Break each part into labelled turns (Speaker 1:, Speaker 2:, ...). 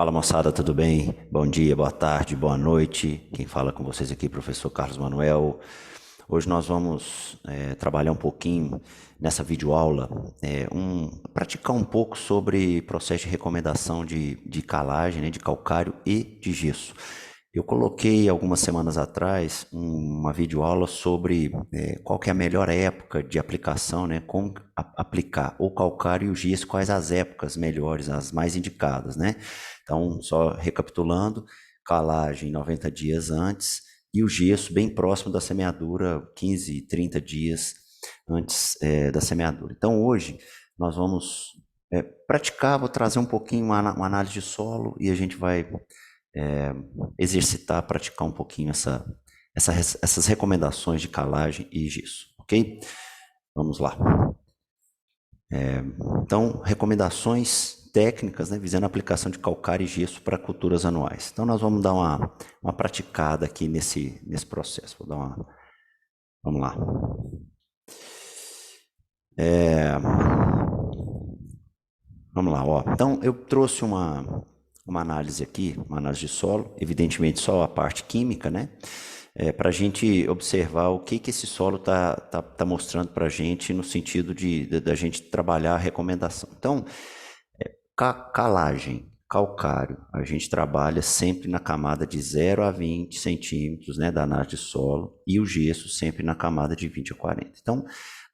Speaker 1: Fala moçada, tudo bem? Bom dia, boa tarde, boa noite. Quem fala com vocês aqui é o professor Carlos Manuel. Hoje nós vamos trabalhar um pouquinho nessa videoaula, praticar um pouco sobre processo de recomendação de calagem, né, de calcário e de gesso. Eu coloquei algumas semanas atrás uma videoaula sobre qual que é a melhor época de aplicação, né, como aplicar o calcário e o gesso, quais as épocas melhores, as mais indicadas, né? Então, só recapitulando, calagem 90 dias antes e o gesso bem próximo da semeadura, 15, 30 dias antes da semeadura. Então, hoje nós vamos praticar, vou trazer um pouquinho uma análise de solo e a gente vai exercitar, praticar um pouquinho essas recomendações de calagem e gesso, ok? Vamos lá. Então, recomendações técnicas, né, visando a aplicação de calcário e gesso para culturas anuais. Então, nós vamos dar uma praticada aqui nesse processo. Vamos lá. Vamos lá, ó. Então, eu trouxe uma análise aqui, uma análise de solo, evidentemente só a parte química, né? Para a gente observar o que esse solo tá mostrando para a gente no sentido da gente trabalhar a recomendação. Então, calagem, calcário, a gente trabalha sempre na camada de 0 a 20 centímetros, né, da análise de solo, e o gesso sempre na camada de 20 a 40. Então,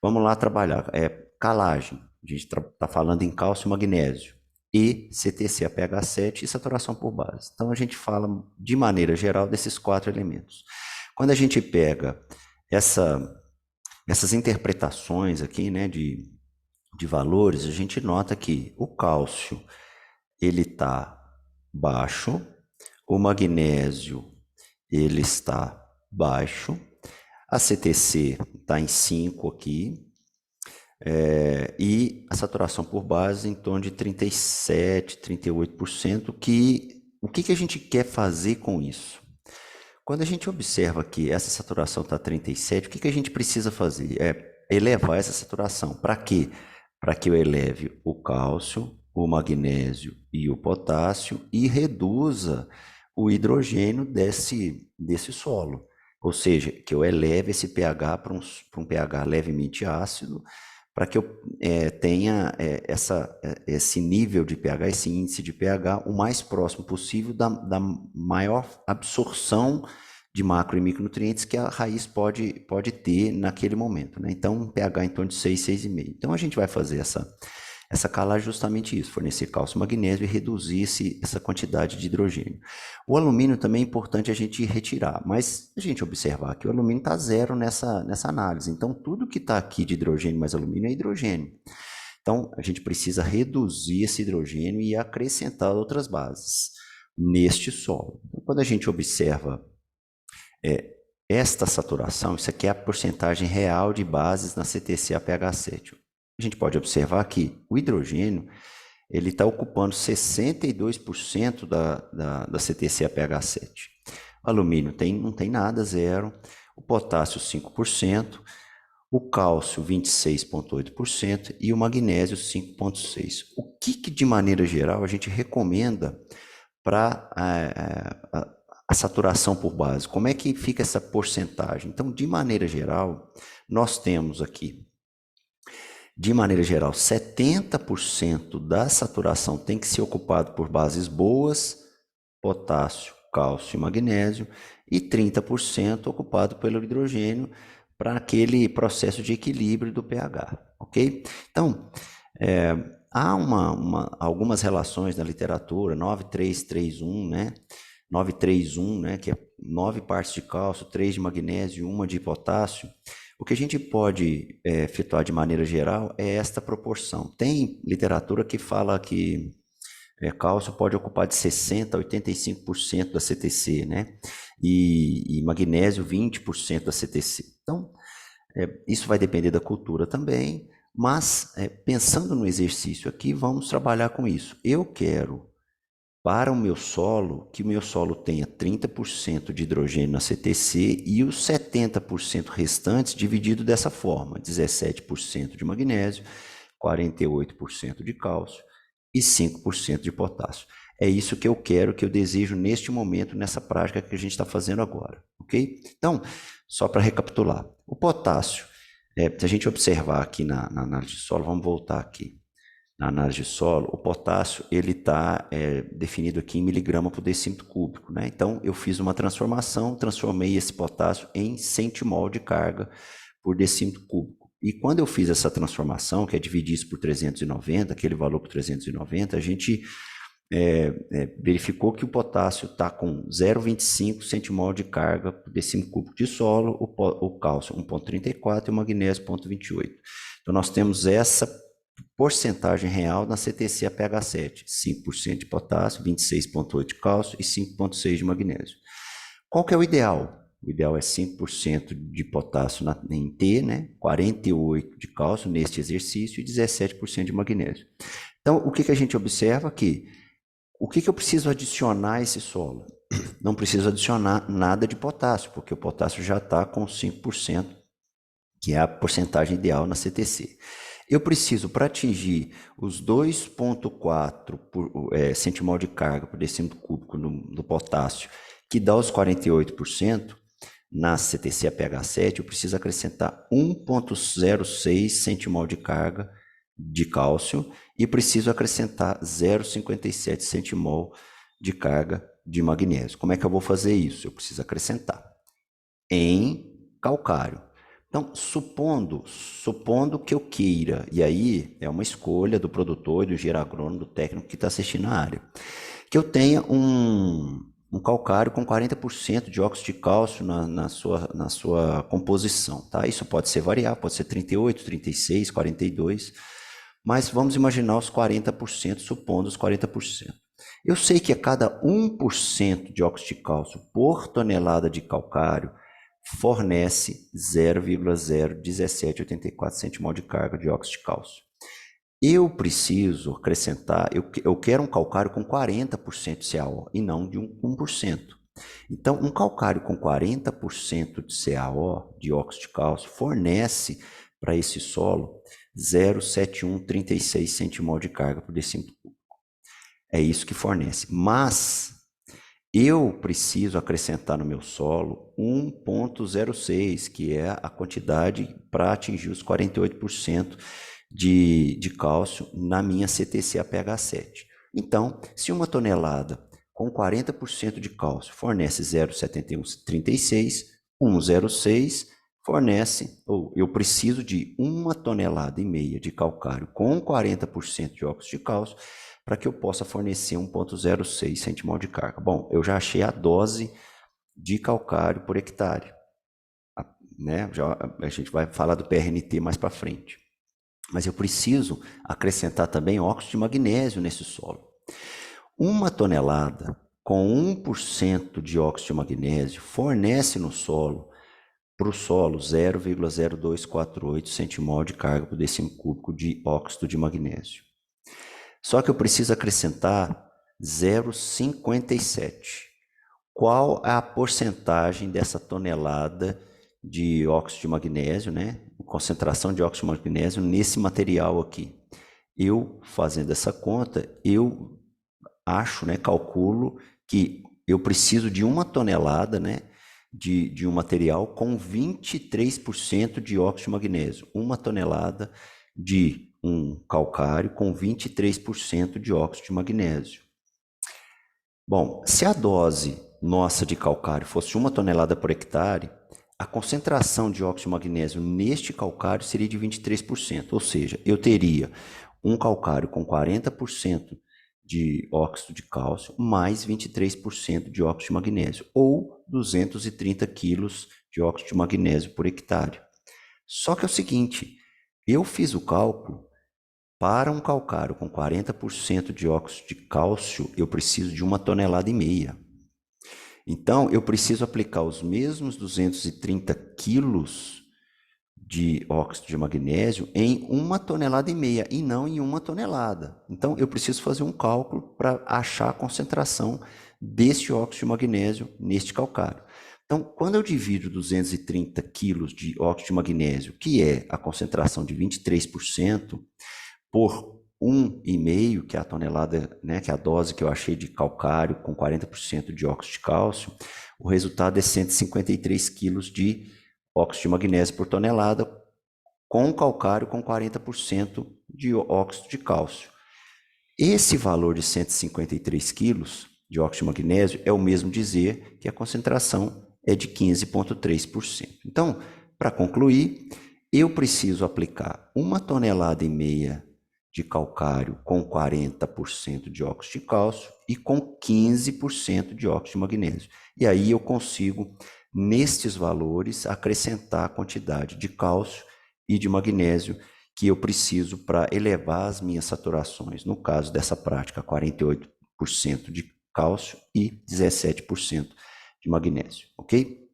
Speaker 1: vamos lá trabalhar. Calagem, a gente está falando em cálcio e magnésio, e CTC a pH 7 e saturação por base. Então, a gente fala de maneira geral desses 4 elementos. Quando a gente pega essas interpretações aqui, né, de valores, a gente nota que o cálcio ele está baixo, o magnésio ele está baixo, a CTC está em 5 aqui, e a saturação por base em torno de 37, 38%, o que a gente quer fazer com isso? Quando a gente observa que essa saturação está 37, o que a gente precisa fazer? Elevar essa saturação. Para quê? Para que eu eleve o cálcio, o magnésio e o potássio e reduza o hidrogênio desse solo. Ou seja, que eu eleve esse pH para um pH levemente ácido, para que eu tenha esse nível de pH, esse índice de pH, o mais próximo possível da maior absorção de macro e micronutrientes que a raiz pode ter naquele momento, né? Então, um pH em torno de 6, 6,5. Então, a gente vai fazer essa calagem justamente isso, fornecer cálcio e magnésio e reduzir essa quantidade de hidrogênio. O alumínio também é importante a gente retirar, mas a gente observar que o alumínio está zero nessa análise. Então, tudo que está aqui de hidrogênio mais alumínio é hidrogênio. Então, a gente precisa reduzir esse hidrogênio e acrescentar outras bases neste solo. Então, quando a gente observa esta saturação, isso aqui é a porcentagem real de bases na CTC a pH 7. A gente pode observar que o hidrogênio ele está ocupando 62% da CTC a pH 7. O alumínio não tem nada, zero. O potássio, 5%. O cálcio, 26,8%. E o magnésio, 5,6%. O que, de maneira geral, a gente recomenda para a saturação por base? Como é que fica essa porcentagem? Então, de maneira geral, nós temos aqui, de maneira geral, 70% da saturação tem que ser ocupado por bases boas, potássio, cálcio e magnésio, e 30% ocupado pelo hidrogênio para aquele processo de equilíbrio do pH, ok? Então, há algumas relações na literatura, 9,3,3,1, né? 9,3,1, né? Que é 9 partes de cálcio, 3 de magnésio e 1 de potássio. O que a gente pode efetuar de maneira geral é esta proporção. Tem literatura que fala que cálcio pode ocupar de 60% a 85% da CTC, né? E magnésio 20% da CTC. Então, isso vai depender da cultura também, mas pensando no exercício aqui, vamos trabalhar com isso. Eu quero, para o meu solo, que o meu solo tenha 30% de hidrogênio na CTC e os 70% restantes dividido dessa forma, 17% de magnésio, 48% de cálcio e 5% de potássio. É isso que eu quero, que eu desejo neste momento, nessa prática que a gente está fazendo agora, ok? Então, só para recapitular, o potássio, se a gente observar aqui na análise de solo, vamos voltar aqui, na análise de solo, o potássio ele está definido aqui em miligrama por decímetro cúbico, né? Então, eu fiz uma transformação, transformei esse potássio em centimol de carga por decímetro cúbico. E quando eu fiz essa transformação, que é dividir isso por 390, aquele valor por 390, a gente verificou que o potássio está com 0,25 centimol de carga por decímetro cúbico de solo, o cálcio 1,34 e o magnésio 0,28. Então, nós temos essa porcentagem real na CTC APH7, 5% de potássio, 26,8% de cálcio e 5,6% de magnésio. Qual que é o ideal? O ideal é 5% de potássio em T, né? 48% de cálcio neste exercício e 17% de magnésio. Então, o que a gente observa aqui? O que eu preciso adicionar a esse solo? Não preciso adicionar nada de potássio, porque o potássio já está com 5%, que é a porcentagem ideal na CTC. Eu preciso, para atingir os 2,4 centimol de carga por decímetro cúbico no potássio, que dá os 48%, na CTC APH7, eu preciso acrescentar 1,06 centimol de carga de cálcio e preciso acrescentar 0,57 centimol de carga de magnésio. Como é que eu vou fazer isso? Eu preciso acrescentar em calcário. Então, supondo que eu queira, e aí é uma escolha do produtor, do engenheiro agrônomo, do técnico que está assistindo a área, que eu tenha um calcário com 40% de óxido de cálcio na sua composição, tá? Isso pode ser variável, pode ser 38, 36, 42, mas vamos imaginar os 40%, supondo os 40%. Eu sei que a cada 1% de óxido de cálcio por tonelada de calcário fornece 0,01784 centimol de carga de óxido de cálcio. Eu preciso acrescentar, eu quero um calcário com 40% de CaO e não de 1%. Então, um calcário com 40% de CaO, de óxido de cálcio, fornece para esse solo 0,7136 centimol de carga por decímetro cúbico. É isso que fornece. Mas eu preciso acrescentar no meu solo 1,06, que é a quantidade para atingir os 48% de cálcio na minha CTC APH7. Então, se uma tonelada com 40% de cálcio fornece 0,7136, 1,06 fornece, ou eu preciso de 1,5 tonelada de calcário com 40% de óxido de cálcio para que eu possa fornecer 1,06 centimol de carga. Bom, eu já achei a dose de calcário por hectare, né? A gente vai falar do PRNT mais para frente. Mas eu preciso acrescentar também óxido de magnésio nesse solo. 1 tonelada com 1% de óxido de magnésio fornece no solo, para o solo, 0,0248 centimol de carga por decímetro cúbico de óxido de magnésio. Só que eu preciso acrescentar 0,57. Qual é a porcentagem dessa tonelada de óxido de magnésio, né? Concentração de óxido de magnésio nesse material aqui? Eu, fazendo essa conta, eu acho, né, calculo que eu preciso de 1 tonelada, né, de um material com 23% de óxido de magnésio. 1 tonelada de um calcário com 23% de óxido de magnésio. Bom, se a dose nossa de calcário fosse 1 tonelada por hectare, a concentração de óxido de magnésio neste calcário seria de 23%, ou seja, eu teria um calcário com 40% de óxido de cálcio mais 23% de óxido de magnésio, ou 230 quilos de óxido de magnésio por hectare. Só que é o seguinte, eu fiz o cálculo, para um calcário com 40% de óxido de cálcio, eu preciso de 1,5 tonelada. Então, eu preciso aplicar os mesmos 230 quilos de óxido de magnésio em 1,5 tonelada e não em 1 tonelada. Então, eu preciso fazer um cálculo para achar a concentração desse óxido de magnésio neste calcário. Então, quando eu divido 230 quilos de óxido de magnésio, que é a concentração de 23%, por 1,5, que é a tonelada, né, que é a dose que eu achei de calcário com 40% de óxido de cálcio, o resultado é 153 quilos de óxido de magnésio por tonelada, com calcário com 40% de óxido de cálcio. Esse valor de 153 quilos de óxido de magnésio é o mesmo dizer que a concentração é de 15,3%. Então, para concluir, eu preciso aplicar 1,5 tonelada de calcário com 40% de óxido de cálcio e com 15% de óxido de magnésio. E aí eu consigo, nestes valores, acrescentar a quantidade de cálcio e de magnésio que eu preciso para elevar as minhas saturações. No caso dessa prática, 48% de cálcio e 17% de magnésio, ok?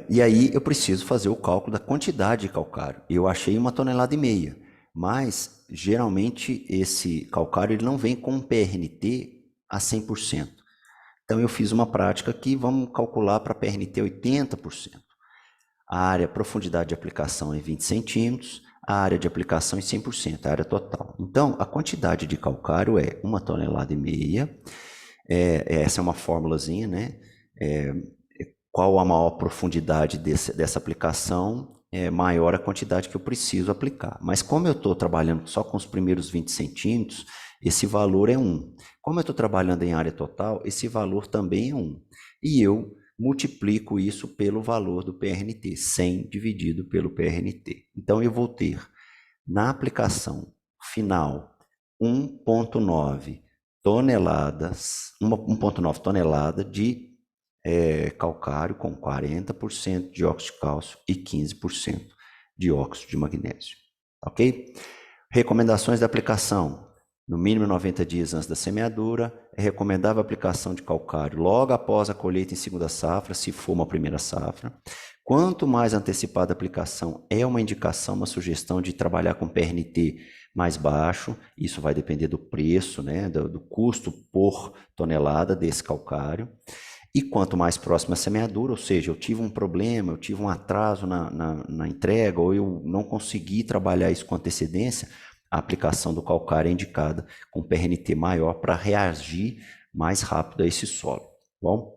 Speaker 1: E aí eu preciso fazer o cálculo da quantidade de calcário. Eu achei 1,5 tonelada, mas geralmente esse calcário ele não vem com um PRNT a 100%. Então eu fiz uma prática aqui, vamos calcular para PRNT 80%. A área, profundidade de aplicação é 20 centímetros, a área de aplicação é 100%, a área total. Então, a quantidade de calcário é 1,5 tonelada. Essa é uma formulazinha, né? Qual a maior profundidade dessa aplicação, maior a quantidade que eu preciso aplicar. Mas como eu estou trabalhando só com os primeiros 20 centímetros, esse valor é 1. Como eu estou trabalhando em área total, esse valor também é 1. E eu multiplico isso pelo valor do PRNT, 100 dividido pelo PRNT. Então, eu vou ter, na aplicação final, 1,9 toneladas, 1,9 tonelada de calcário com 40% de óxido de cálcio e 15% de óxido de magnésio. Ok? Recomendações da aplicação. No mínimo 90 dias antes da semeadura, é recomendável a aplicação de calcário logo após a colheita em segunda safra, se for uma primeira safra. Quanto mais antecipada a aplicação, é uma indicação, uma sugestão de trabalhar com PRNT mais baixo. Isso vai depender do preço, né, do custo por tonelada desse calcário. E quanto mais próxima a semeadura, ou seja, eu tive um problema, eu tive um atraso na entrega, ou eu não consegui trabalhar isso com antecedência, a aplicação do calcário é indicada com PRNT maior para reagir mais rápido a esse solo. Bom,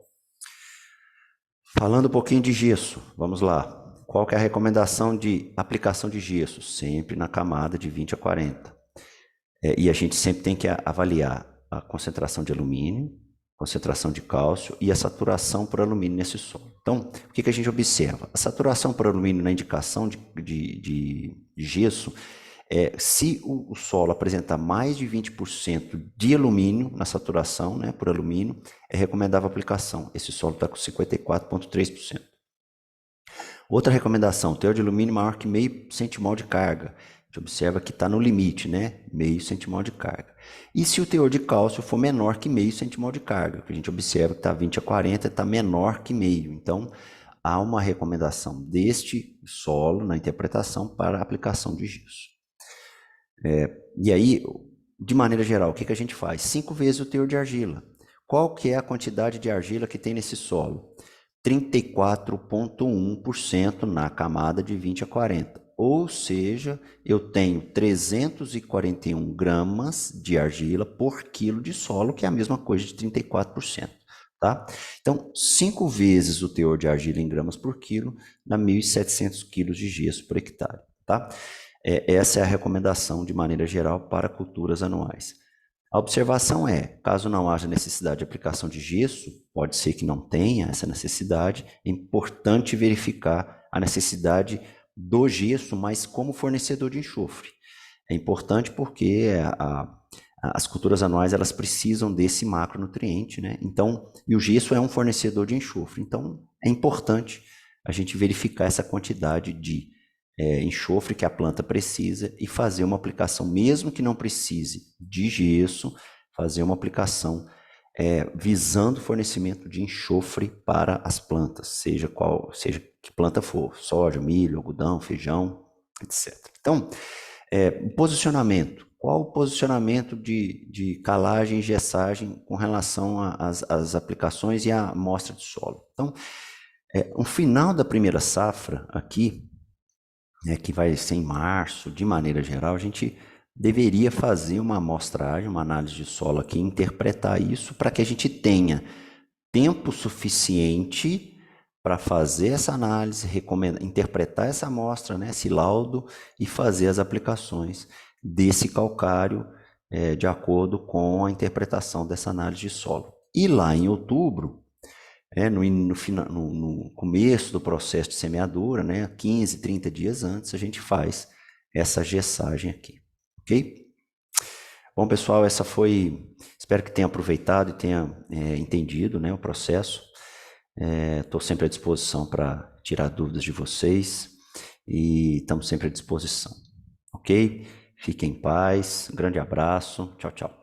Speaker 1: falando um pouquinho de gesso, vamos lá. Qual que é a recomendação de aplicação de gesso? Sempre na camada de 20 a 40. E a gente sempre tem que avaliar a concentração de alumínio, concentração de cálcio e a saturação por alumínio nesse solo. Então, o que a gente observa? A saturação por alumínio na indicação de gesso, se o solo apresentar mais de 20% de alumínio na saturação, né, por alumínio, é recomendável a aplicação. Esse solo está com 54,3%. Outra recomendação, teor de alumínio maior que meio centimol de carga. A gente observa que está no limite, né? Meio centimol de carga. E se o teor de cálcio for menor que meio centimol de carga, que a gente observa que está 20 a 40, está menor que meio. Então, há uma recomendação deste solo na interpretação para a aplicação de gesso. E aí, de maneira geral, o que a gente faz? 5 vezes o teor de argila. Qual que é a quantidade de argila que tem nesse solo? 34,1% na camada de 20 a 40. Ou seja, eu tenho 341 gramas de argila por quilo de solo, que é a mesma coisa de 34%. Tá? Então, 5 vezes o teor de argila em gramas por quilo, dá 1.700 quilos de gesso por hectare. Tá? Essa é a recomendação de maneira geral para culturas anuais. A observação é, caso não haja necessidade de aplicação de gesso, pode ser que não tenha essa necessidade, é importante verificar a necessidade do gesso, mas como fornecedor de enxofre. É importante porque as culturas anuais elas precisam desse macronutriente, né? Então, e o gesso é um fornecedor de enxofre. Então, é importante a gente verificar essa quantidade de enxofre que a planta precisa e fazer uma aplicação, mesmo que não precise de gesso, fazer uma aplicação visando o fornecimento de enxofre para as plantas, seja que planta for, soja, milho, algodão, feijão, etc. Então, posicionamento. Qual o posicionamento de calagem e gessagem com relação às aplicações e à amostra de solo? Então, no final da primeira safra aqui, que vai ser em março, de maneira geral, a gente deveria fazer uma amostragem, uma análise de solo aqui, interpretar isso para que a gente tenha tempo suficiente para fazer essa análise, interpretar essa amostra, né, esse laudo, e fazer as aplicações desse calcário de acordo com a interpretação dessa análise de solo. E lá em outubro, no começo do processo de semeadura, né, 15, 30 dias antes, a gente faz essa gessagem aqui, ok? Bom, pessoal, espero que tenha aproveitado e tenha entendido, né, o processo. Estou sempre à disposição para tirar dúvidas de vocês e estamos sempre à disposição, ok? Fiquem em paz, um grande abraço, tchau, tchau.